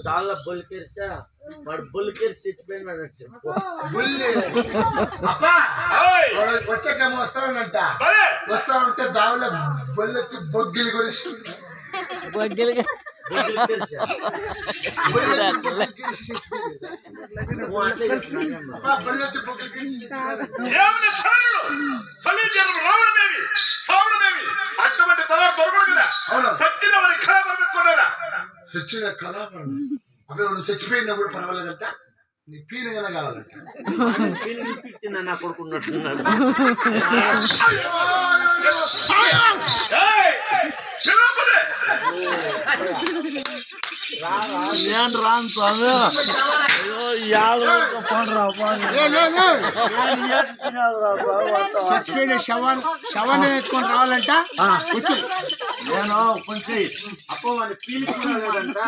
దానిలో బొలికేరిసా వాడు బొలికేరి చచ్చిపోయినాడు వచ్చేటేమో వస్తానంట వస్తా ఉంటే దానిలో బొల్లి వచ్చి బొగ్గిలి గురించి అటువంటి పదాలు దొరకడు కదా సచ్చిన కళాపరం పెట్టుకున్నారా సచ్చిన కళాపరం అప్పుడు నువ్వు చచ్చిపోయినప్పుడు పర్వాలేదంట నీ పీనగానే కావాలంట నా కొడుకున్నట్టున్నాడు నేను రాను స్వామి చచ్చిపోయిన శవాన్ని ఎత్తుకొని రావాలంట నేను కొంచెం అప్ప వాళ్ళు పీలుకున్నాడంట